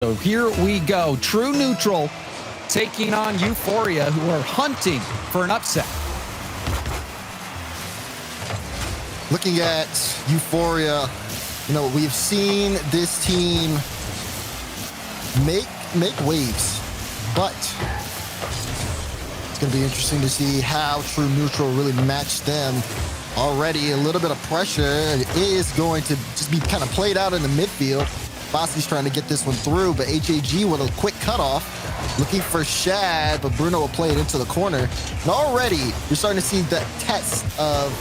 So here we go. True neutral taking on Euphoria, who are hunting for an upset. Looking at Euphoria, we've seen this team make waves, but it's going to be interesting to see how True Neutral really match them. Already a little bit of pressure is going to just be kind of played out in the midfield. Fossey's trying to get this one through, but HAG with a quick cutoff, looking for Shad, but Bruno will play it into the corner. And already you're starting to see the test of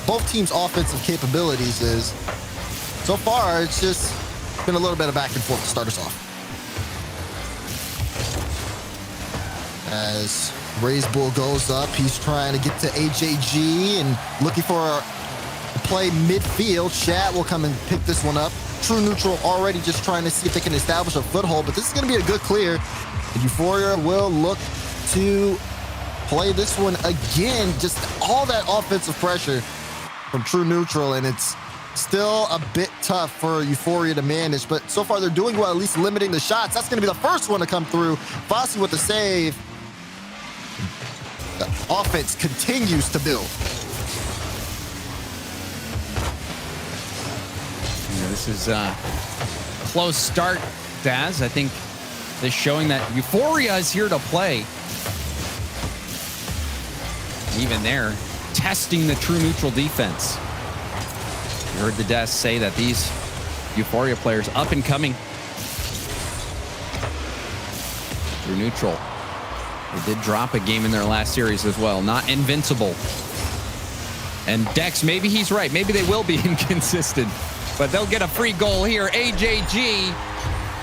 both teams' offensive capabilities. So far, it's just been a little bit of back and forth to start us off. As Raise Bull goes up, he's trying to get to HAG and looking for a play midfield. Shad will come and pick this one up. True Neutral already just trying to see if they can establish a foothold, but this is going to be a good clear. And Euphoria will look to play this one again. Just all that offensive pressure from True Neutral, and it's still a bit tough for Euphoria to manage, but so far they're doing well, at least limiting the shots. That's going to be the first one to come through. Fossey with the save. The offense continues to build. This is a close start, Daz. I think this showing that Euphoria is here to play. Even there, testing the True Neutral defense. You heard the Daz say that these Euphoria players up and coming. True Neutral. They did drop a game in their last series as well. Not invincible. And Dex, maybe he's right. Maybe they will be inconsistent. But they'll get a free goal here. AJG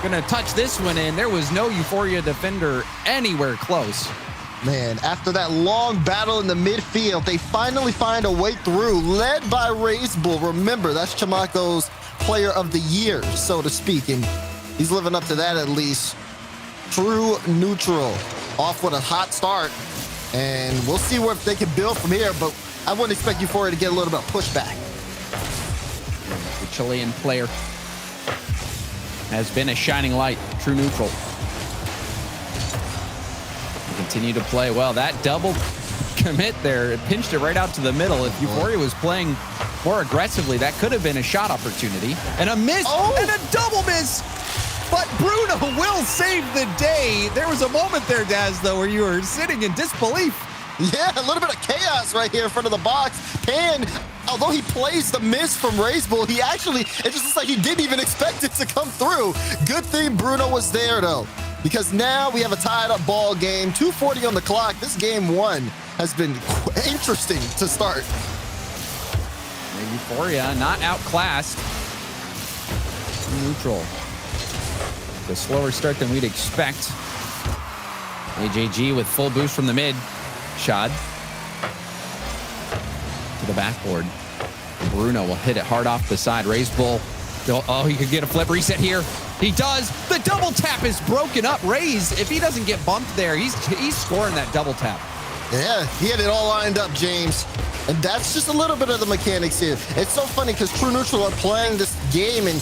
gonna touch this one in. There was no Euphoria defender anywhere close. Man, after that long battle in the midfield, they finally find a way through, led by Raise Bull. Remember, that's Chamaco's player of the year, so to speak, and he's living up to that at least. True Neutral off with a hot start, and we'll see if they can build from here, but I wouldn't expect Euphoria to get a little bit of pushback. The Chilean player has been a shining light. True Neutral. Continue to play well. That double commit there, it pinched it right out to the middle. If Euphoria was playing more aggressively, that could have been a shot opportunity. And a miss, and a double miss. But Bruno will save the day. There was a moment there, Daz, though, where you were sitting in disbelief. Yeah, a little bit of chaos right here in front of the box. And although he plays the miss from Raise Bull, it just looks like he didn't even expect it to come through. Good thing Bruno was there, though, because now we have a tied-up ball game. 2:40 on the clock. This game one has been interesting to start. Euphoria not outclassed. Neutral. A slower start than we'd expect. AJG with full boost from the mid. Shad to the backboard. Bruno will hit it hard off the side. Raise Bull. Oh, he could get a flip reset here. He does. The double tap is broken up. Raise, if he doesn't get bumped there, he's scoring that double tap. Yeah, he had it all lined up, James. And that's just a little bit of the mechanics here. It's so funny because True Neutral are playing this game, and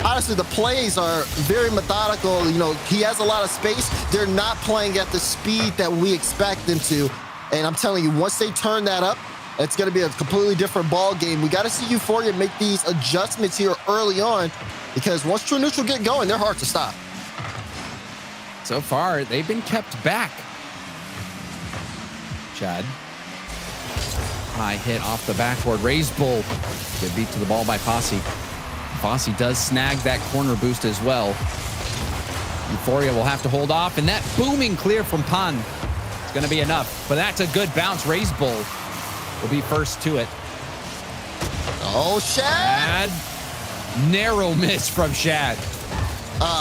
honestly, the plays are very methodical. He has a lot of space. They're not playing at the speed that we expect them to. And I'm telling you, once they turn that up, it's going to be a completely different ball game. We got to see Euphoria make these adjustments here early on, because once True Neutral get going, they're hard to stop. So far, they've been kept back. Shad. High hit off the backboard. Raise Bull. Good beat to the ball by Fossey. Fossey does snag that corner boost as well. Euphoria will have to hold off, and that booming clear from Pan is going to be enough. But that's a good bounce. Raise Bull will be first to it. Oh, Shad! Narrow miss from Shad.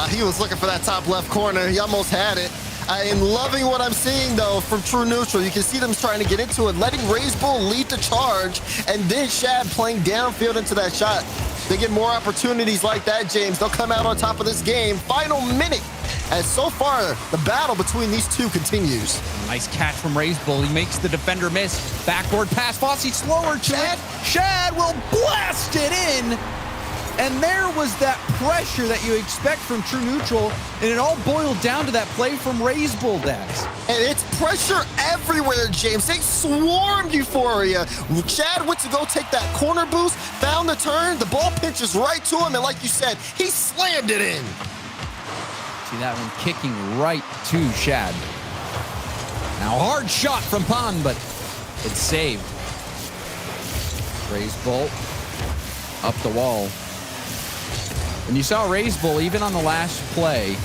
He was looking for that top left corner. He almost had it. I am loving what I'm seeing, though, from True Neutral. You can see them trying to get into it, letting Raise Bull lead the charge, and then Shad playing downfield into that shot. They get more opportunities like that, James. They'll come out on top of this game. Final minute. As so far, the battle between these two continues. Nice catch from Raise Bull. He makes the defender miss. Backboard pass. Fossey slower. Shad will blast it in. And there was that pressure that you expect from true neutral, and it all boiled down to that play from Raise Bull, Daz. And it's pressure everywhere, James. They swarmed Euphoria. Chad went to go take that corner boost, found the turn, the ball pinches right to him, and like you said, he slammed it in. See that one kicking right to Shad. Now hard shot from Pond, but it's saved. Raise Bull up the wall. And you saw Raise Bull, even on the last play,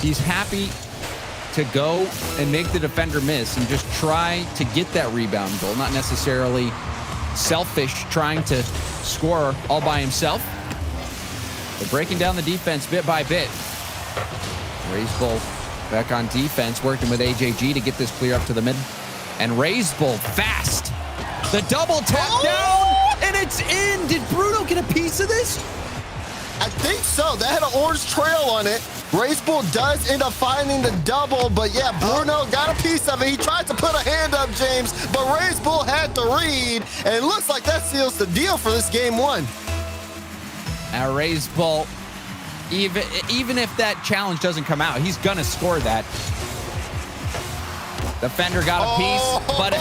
he's happy to go and make the defender miss and just try to get that rebound goal, not necessarily selfish, trying to score all by himself. But breaking down the defense bit by bit. Raise Bull back on defense, working with AJG to get this clear up to the mid. And Raise Bull fast. The double tap down, and it's in. Did Bruno get a piece of this? I think so. That had an orange trail on it. Raise Bull does end up finding the double, but yeah, Bruno got a piece of it. He tried to put a hand up, James, but Raise Bull had to read, and it looks like that seals the deal for this game one. Now Raise Bull, even if that challenge doesn't come out, he's gonna score that. Defender got a piece, but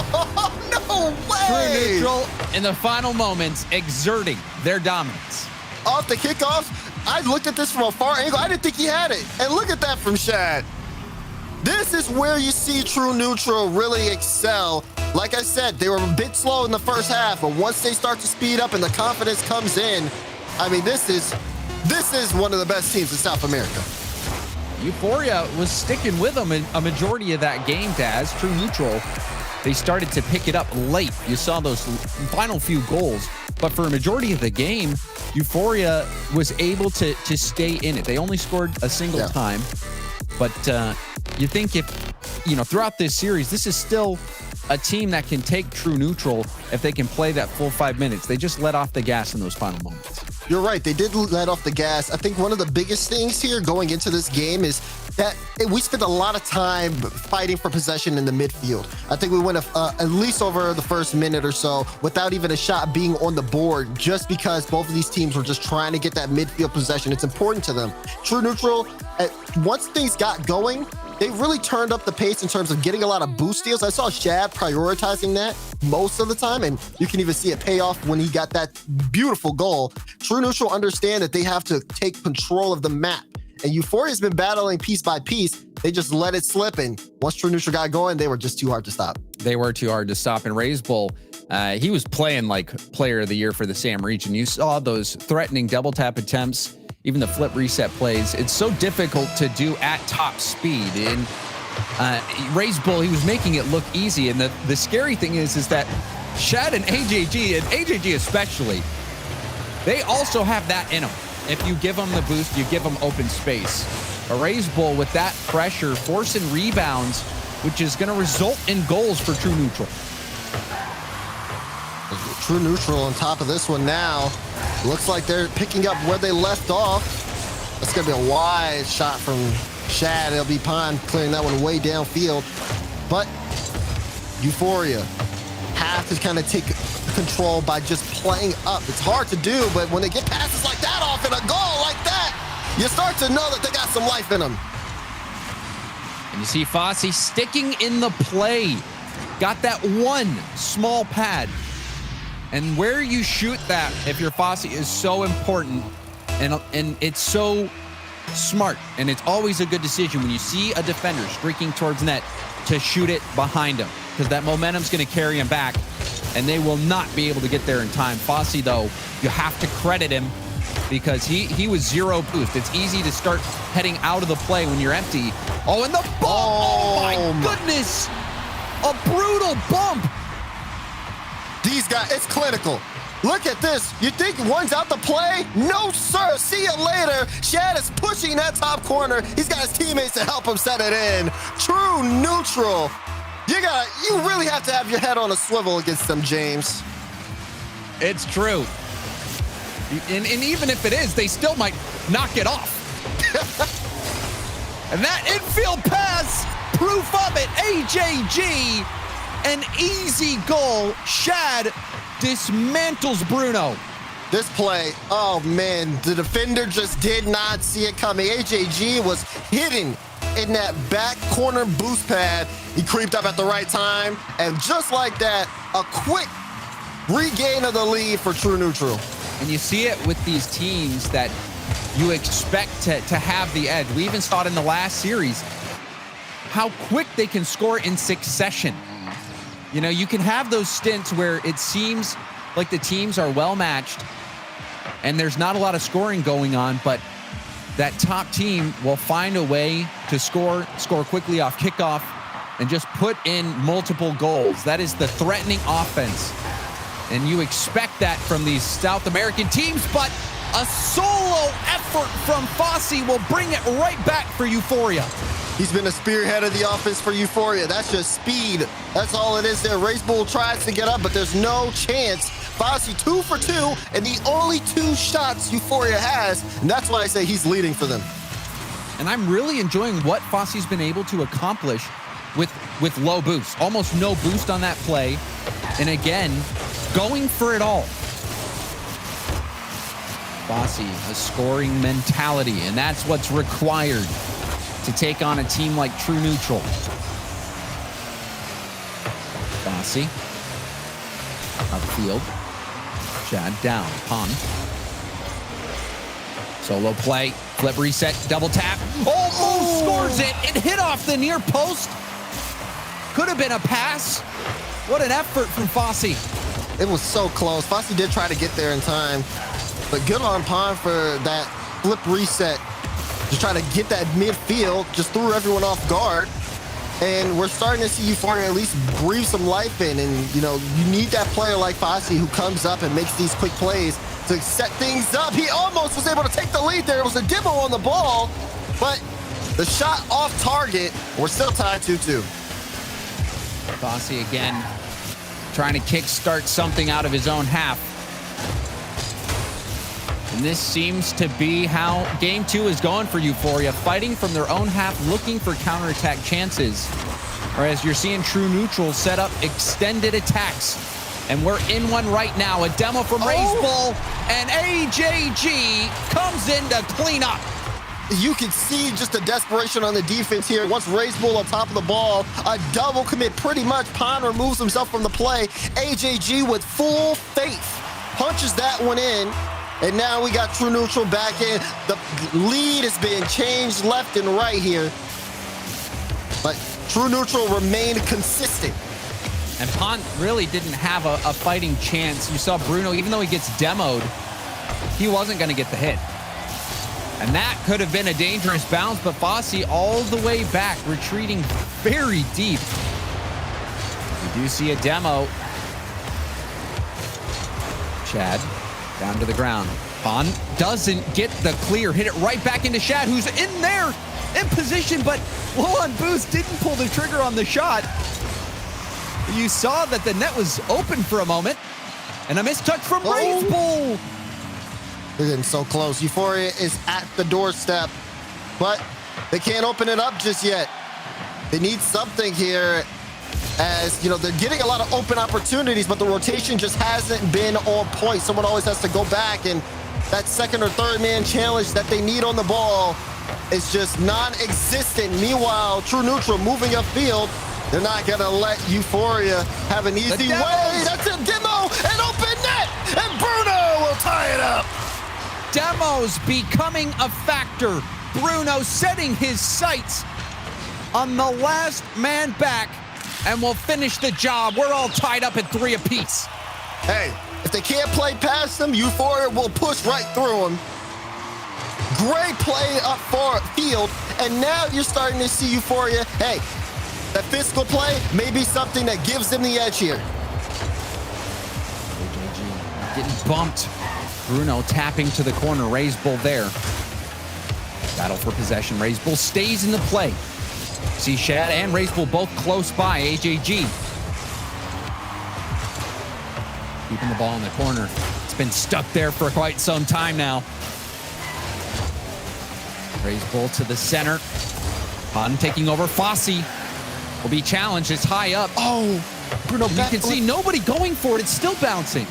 no way! True neutral in the final moments, exerting their dominance. Off the kickoff, I looked at this from a far angle. I didn't think he had it. And look at that from Shad. This is where you see True Neutral really excel. Like I said, they were a bit slow in the first half, but once they start to speed up and the confidence comes in, I mean, this is one of the best teams in South America. Euphoria was sticking with them in a majority of that game, Daz. True Neutral, they started to pick it up late. You saw those final few goals. But for a majority of the game, Euphoria was able to stay in it. They only scored a single time. But you think throughout this series, this is still a team that can take True Neutral if they can play that full 5 minutes. They just let off the gas in those final moments. You're right. They did let off the gas. I think one of the biggest things here going into this game is that we spent a lot of time fighting for possession in the midfield. I think we went at least over the first minute or so without even a shot being on the board, just because both of these teams were just trying to get that midfield possession. It's important to them. True Neutral, once things got going, they really turned up the pace in terms of getting a lot of boost steals. I saw Shad prioritizing that most of the time, and you can even see it pay off when he got that beautiful goal. True Neutral understand that they have to take control of the map, and Euphoria's been battling piece by piece. They just let it slip, and once True Neutral got going, they were just too hard to stop. They were too hard to stop, and Raise Bull, he was playing like player of the year for the SAM region. You saw those threatening double tap attempts, even the flip reset plays. It's so difficult to do at top speed. And Raise Bull, he was making it look easy. And the scary thing is that Shad and AJG especially, they also have that in them. If you give them the boost, you give them open space. But Raise Bull with that pressure, forcing rebounds, which is going to result in goals for True Neutral. True Neutral on top of this one now. Looks like they're picking up where they left off. That's going to be a wide shot from Shad. It'll be Pond clearing that one way downfield. But Euphoria have to kind of take control by just playing up. It's hard to do, but when they get passes like that off and a goal like that, you start to know that they got some life in them. And you see Fossey sticking in the play. Got that one small pad. And where you shoot that, if you're Fossey, is so important, and it's so smart, and it's always a good decision when you see a defender streaking towards net to shoot it behind him, because that momentum's going to carry him back, and they will not be able to get there in time. Fossey, though, you have to credit him, because he was zero boost. It's easy to start heading out of the play when you're empty. Oh, and the bump! Oh my goodness! A brutal bump! These guys, it's clinical. Look at this. You think one's out the play? No, sir. See you later. Shad is pushing that top corner. He's got his teammates to help him set it in. True Neutral. You really have to have your head on a swivel against them, James. It's true. And even if it is, they still might knock it off. And that infield pass, proof of it, AJG. An easy goal. Shad dismantles Bruno. This play, oh man, the defender just did not see it coming. AJG was hidden in that back corner boost pad. He creeped up at the right time, and just like that, a quick regain of the lead for True Neutral. And you see it with these teams that you expect to have the edge. We even saw it in the last series, how quick they can score in succession. You know, you can have those stints where it seems like the teams are well matched and there's not a lot of scoring going on, but that top team will find a way to score quickly off kickoff and just put in multiple goals. That is the threatening offense. And you expect that from these South American teams, but a solo effort from Fossey will bring it right back for Euphoria. He's been a spearhead of the offense for Euphoria. That's just speed. That's all it is there. RaceBull tries to get up, but there's no chance. Fossey 2 for 2, and the only 2 shots Euphoria has, and that's why I say he's leading for them. And I'm really enjoying what Fossey's been able to accomplish with low boost. Almost no boost on that play. And again, going for it all. Fossey, a scoring mentality, and that's what's required to take on a team like True Neutral. Fossey, upfield. Chad down, Pond. Solo play, flip reset, double tap. Almost scores it. It hit off the near post. Could have been a pass. What an effort from Fossey. It was so close. Fossey did try to get there in time, but good on Pond for that flip reset. Just trying to get that midfield, just threw everyone off guard. And we're starting to see Euphoria at least breathe some life in. And, you know, you need that player like Fossey who comes up and makes these quick plays to set things up. He almost was able to take the lead there. It was a demo on the ball, but the shot off target. We're still tied 2-2. Fossey again trying to kickstart something out of his own half. And this seems to be how game 2 is going for Euphoria, fighting from their own half, looking for counterattack chances. Whereas you're seeing True Neutral set up extended attacks. And we're in one right now. A demo from RaceBull, and AJG comes in to clean up. You can see just the desperation on the defense here. Once RaceBull on top of the ball, a double commit pretty much. Pond removes himself from the play. AJG with full faith punches that one in. And now we got True Neutral back in. The lead is being changed left and right here. But True Neutral remained consistent. And Pont really didn't have a fighting chance. You saw Bruno, even though he gets demoed, he wasn't going to get the hit. And that could have been a dangerous bounce, but Fossey all the way back, retreating very deep. We do see a demo. Chad. Down to the ground. Pond doesn't get the clear. Hit it right back into Shad, who's in there, in position, but low on boost, didn't pull the trigger on the shot. You saw that the net was open for a moment, and a missed touch from RaceBull. They're getting so close. Euphoria is at the doorstep, but they can't open it up just yet. They need something here. As, you know, they're getting a lot of open opportunities, but the rotation just hasn't been on point. Someone always has to go back, and that second or third man challenge that they need on the ball is just non-existent. Meanwhile, True Neutral moving upfield. They're not going to let Euphoria have an easy way. That's a demo, an open net, and Bruno will tie it up. Demos becoming a factor. Bruno setting his sights on the last man back, and we'll finish the job. We're all tied up at 3 apiece. Hey, if they can't play past them, Euphoria will push right through them. Great play up field, and now you're starting to see Euphoria. Hey, that physical play may be something that gives them the edge here. AJG getting bumped. Bruno tapping to the corner. RaceBull there. Battle for possession. RaceBull stays in the play. See Shad and RaceBull both close by. AJG keeping the ball in the corner. It's been stuck there for quite some time now. RaceBull to the center. Pond taking over. Fossey will be challenged. It's high up. Oh, Bruno, you can see nobody going for it. It's still bouncing.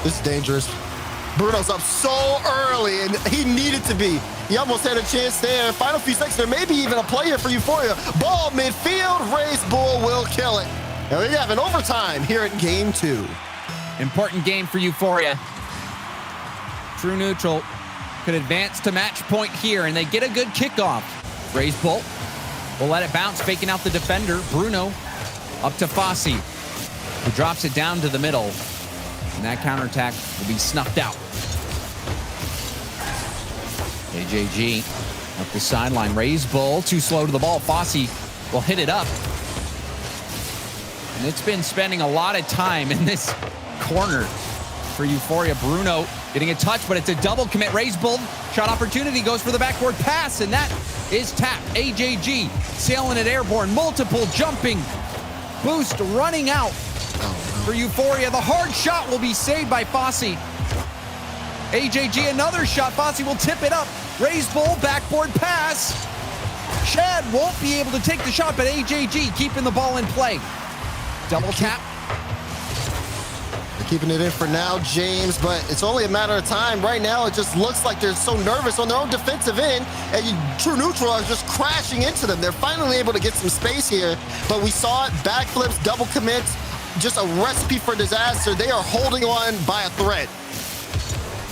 This is dangerous. Bruno's up so early, and he needed to be. He almost had a chance there. Final few seconds, there may be even a play here for Euphoria. Ball midfield, Race Bull will kill it. And we have an overtime here at game 2. Important game for Euphoria. True Neutral could advance to match point here, and they get a good kickoff. Raise Bull will let it bounce, faking out the defender. Bruno up to Fossey, who drops it down to the middle. And that counterattack will be snuffed out. AJG up the sideline. Raise Bull, too slow to the ball. Fossey will hit it up. And it's been spending a lot of time in this corner for Euphoria. Bruno getting a touch, but it's a double commit. Raise Bull, shot opportunity, goes for the backboard pass, and that is tapped. AJG sailing it airborne. Multiple jumping boost running out for Euphoria. The hard shot will be saved by Fossey. AJG, another shot. Fossey will tip it up. Raise Bull, backboard pass. Chad won't be able to take the shot, but AJG keeping the ball in play. Double tap. They're keeping it in for now, James, but it's only a matter of time. Right now, it just looks like they're so nervous on their own defensive end, and True Neutral are just crashing into them. They're finally able to get some space here, but we saw it, backflips, double commits, just a recipe for disaster. They are holding on by a thread.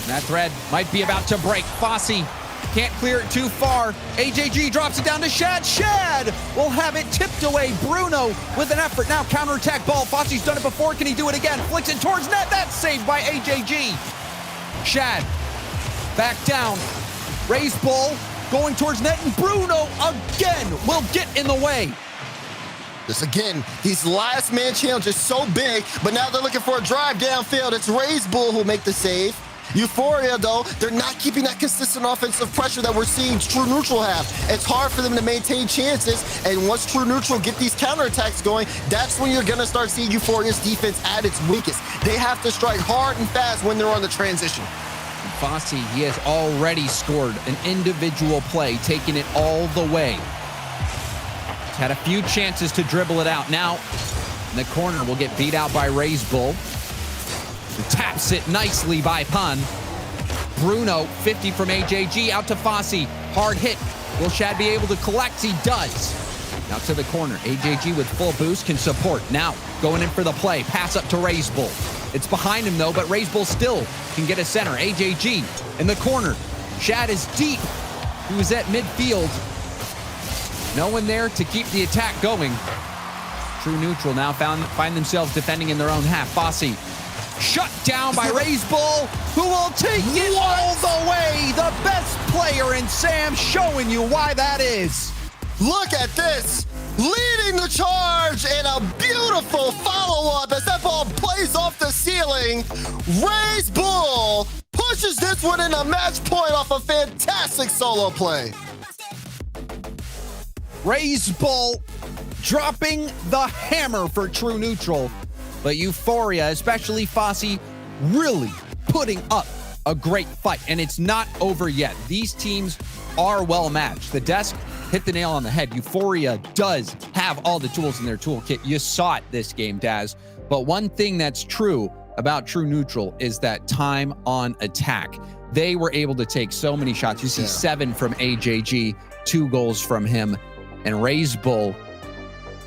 That thread might be about to break. Fossey can't clear it too far. AJG drops it down to Shad. Shad will have it tipped away. Bruno with an effort. Now counterattack ball. Fossey's done it before. Can he do it again? Flicks it towards net. That's saved by AJG. Shad back down. Raise Bull going towards net. And Bruno again will get in the way. This again, these last man challenges so big, but now they're looking for a drive downfield. It's Raise Bull who'll make the save. Euphoria, though, they're not keeping that consistent offensive pressure that we're seeing True Neutral have. It's hard for them to maintain chances, and once True Neutral get these counterattacks going, that's when you're going to start seeing Euphoria's defense at its weakest. They have to strike hard and fast when they're on the transition. Fossey, he has already scored an individual play, taking it all the way. He's had a few chances to dribble it out. Now, in the corner, will get beat out by Raise Bull. Taps it nicely by Pun. Bruno, 50 from AJG, out to Fossey. Hard hit. Will Shad be able to collect? He does. Now to the corner. AJG with full boost can support. Now going in for the play. Pass up to Raise Bull. It's behind him though, but Raise Bull still can get a center. AJG in the corner. Shad is deep. He was at midfield. No one there to keep the attack going. True Neutral now find themselves defending in their own half. Fossey shut down by Raise Bull, who will take it all the way. The best player in Sam, showing you why that is. Look at this. Leading the charge and a beautiful follow-up as that ball plays off the ceiling. Raise Bull pushes this one in a match point off a fantastic solo play. Raise Bull dropping the hammer for True Neutral. But Euphoria, especially Fossey, really putting up a great fight. And it's not over yet. These teams are well matched. The desk hit the nail on the head. Euphoria does have all the tools in their toolkit. You saw it this game, Daz. But one thing that's true about True Neutral is that time on attack. They were able to take so many shots. You see 7 from AJG, 2 goals from him. And Raise Bull,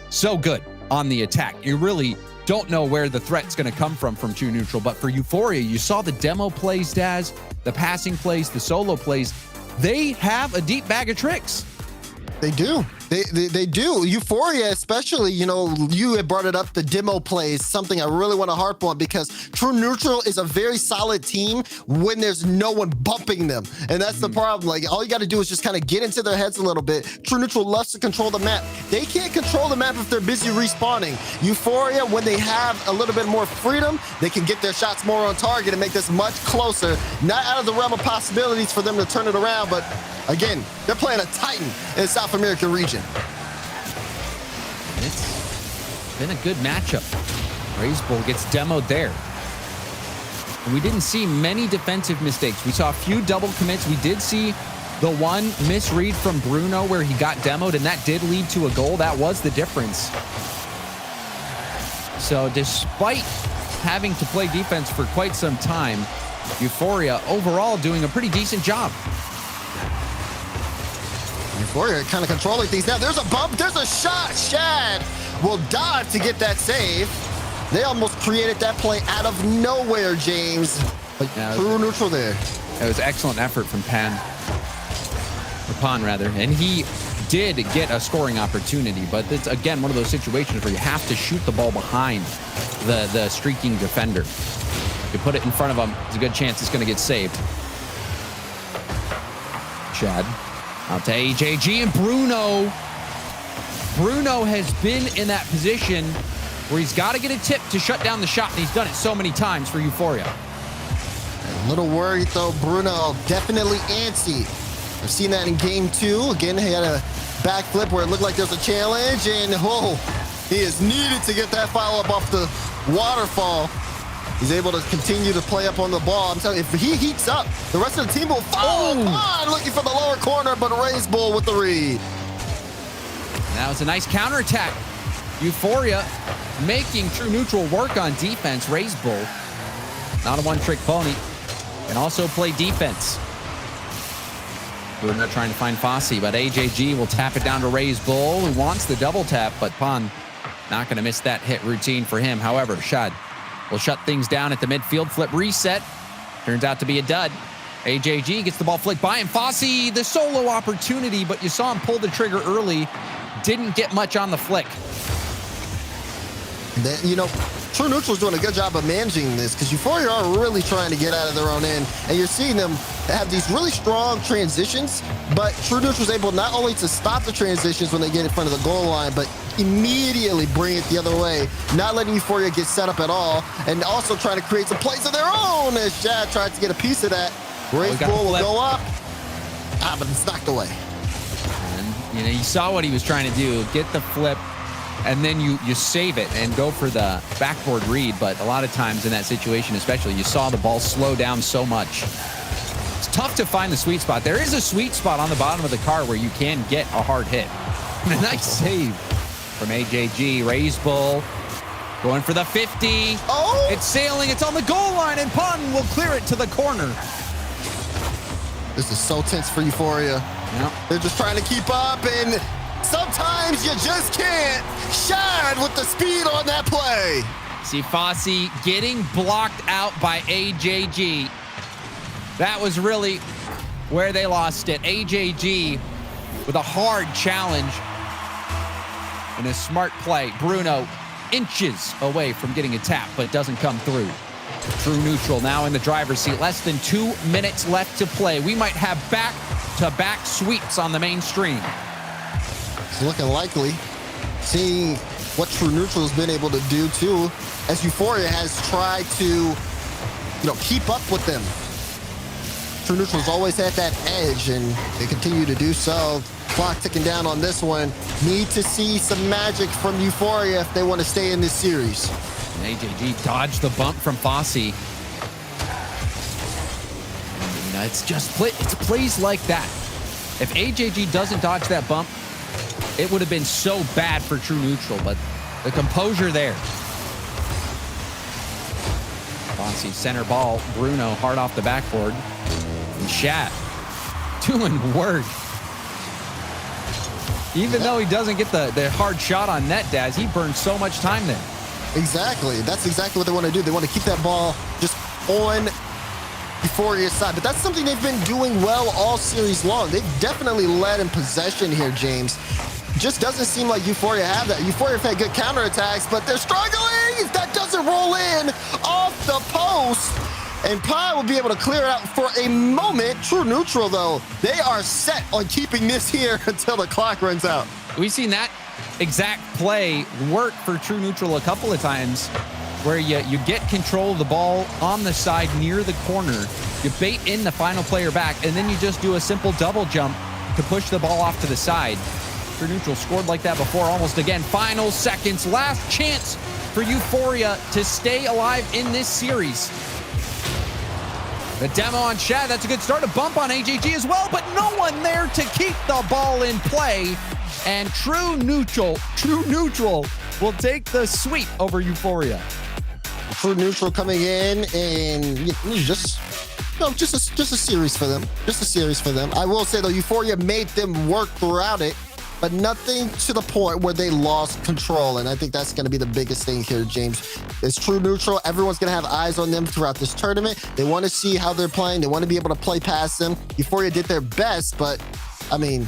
so good on the attack. You really don't know where the threat's going to come from True Neutral. But for Euphoria, you saw the demo plays, Daz, the passing plays, the solo plays. They have a deep bag of tricks. They do. They do. Euphoria, especially, you know, you had brought it up, the demo plays, something I really want to harp on because True Neutral is a very solid team when there's no one bumping them. And that's the problem. Like, all you got to do is just kind of get into their heads a little bit. True Neutral loves to control the map. They can't control the map if they're busy respawning. Euphoria, when they have a little bit more freedom, they can get their shots more on target and make this much closer. Not out of the realm of possibilities for them to turn it around, but again, they're playing a Titan in the South American region. It's been a good matchup. Raise Bull gets demoed there. And we didn't see many defensive mistakes. We saw a few double commits. We did see the one misread from Bruno where he got demoed, and that did lead to a goal. That was the difference. So despite having to play defense for quite some time. Euphoria overall doing a pretty decent job. Euphoria kind of controlling things now. There's a bump. There's a shot. Shad will dive to get that save. They almost created that play out of nowhere, James. But true neutral there. It was excellent effort from Pan. Or Pan, rather. And he did get a scoring opportunity, but it's, again, one of those situations where you have to shoot the ball behind the streaking defender. If you put it in front of him, there's a good chance it's going to get saved. Chad. Out to AJG and Bruno. Bruno has been in that position where he's got to get a tip to shut down the shot, and he's done it so many times for Euphoria. A little worried, though. Bruno definitely antsy. I've seen that in game 2. Again, he had a backflip where it looked like there's a challenge, and he is needed to get that follow-up off the waterfall. He's able to continue to play up on the ball. I'm telling you, if he heats up, the rest of the team will follow on, looking for the lower corner, but Raise Bull with the read. That was a nice counterattack. Euphoria making true neutral work on defense. Raise Bull, not a one-trick pony, can also play defense. Bruno trying to find Fossey, but AJG will tap it down to Raise Bull, who wants the double tap, but Pan not going to miss that hit routine for him. However, Shad will shut things down at the midfield. Flip reset. Turns out to be a dud. AJG gets the ball flicked by him. Fossey, the solo opportunity, but you saw him pull the trigger early. Didn't get much on the flick. You know, True Neutral's doing a good job of managing this because Euphoria are really trying to get out of their own end. And you're seeing them have these really strong transitions, but True Neutral's able not only to stop the transitions when they get in front of the goal line, but immediately bring it the other way, not letting Euphoria get set up at all, and also trying to create some plays of their own as Shad tried to get a piece of that. Raise Bull will go up, but it's knocked away. And, you saw what he was trying to do, get the flip, and then you save it and go for the backboard read. But a lot of times in that situation, especially, you saw the ball slow down so much. It's tough to find the sweet spot. There is a sweet spot on the bottom of the car where you can get a hard hit. And a nice save from AJG. Raise Bull going for the 50. Oh! It's sailing. It's on the goal line, and Pan will clear it to the corner. This is so tense for Euphoria. Yep. They're just trying to keep up, and sometimes you just can't. Shad with the speed on that play. See Fossey getting blocked out by AJG. That was really where they lost it. AJG with a hard challenge and a smart play. Bruno inches away from getting a tap, but doesn't come through. True neutral now in the driver's seat. Less than 2 minutes left to play. We might have back-to-back sweeps on the main stream. It's looking likely. Seeing what True Neutral has been able to do too, as Euphoria has tried to, keep up with them. True Neutral's always had that edge, and they continue to do so. Clock ticking down on this one. Need to see some magic from Euphoria if they want to stay in this series. And AJG dodged the bump from Fossey. It's plays like that. If AJG doesn't dodge that bump, it would have been so bad for True Neutral, but the composure there. Fossey center ball. Bruno hard off the backboard. And Shad doing work. Even though he doesn't get the hard shot on net, Daz, he burned so much time there. Exactly. That's exactly what they want to do. They want to keep that ball just on Euphoria's side. But that's something they've been doing well all series long. They've definitely led in possession here, James. Just doesn't seem like Euphoria have that. Euphoria have had good counterattacks, but they're struggling. That doesn't roll in off the post. And Pi will be able to clear it out for a moment. True Neutral, though, they are set on keeping this here until the clock runs out. We've seen that exact play work for True Neutral a couple of times, where you get control of the ball on the side near the corner, you bait in the final player back, and then you just do a simple double jump to push the ball off to the side. True Neutral scored like that before almost again. Final seconds, last chance for Euphoria to stay alive in this series. The demo on Shad, that's a good start. A bump on AJG as well, but no one there to keep the ball in play. And True Neutral will take the sweep over Euphoria. True Neutral coming in and just a series for them. Just a series for them. I will say though, Euphoria made them work throughout it, but nothing to the point where they lost control. And I think that's going to be the biggest thing here, James. It's True Neutral. Everyone's going to have eyes on them throughout this tournament. They want to see how they're playing. They want to be able to play past them. Euphoria did their best, but I mean,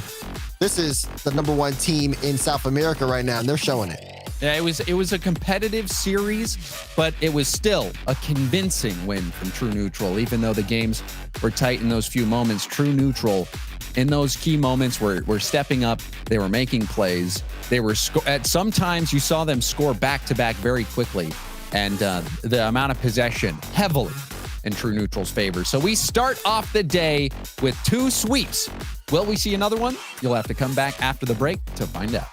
this is the #1 team in South America right now, and they're showing it. Yeah, it was a competitive series, but it was still a convincing win from True Neutral. Even though the games were tight in those few moments, True Neutral in those key moments were stepping up. They were making plays. They were at sometimes you saw them score back-to-back very quickly, and the amount of possession heavily in True Neutral's favor. So we start off the day with 2 sweeps. Will we see another one? You'll have to come back after the break to find out.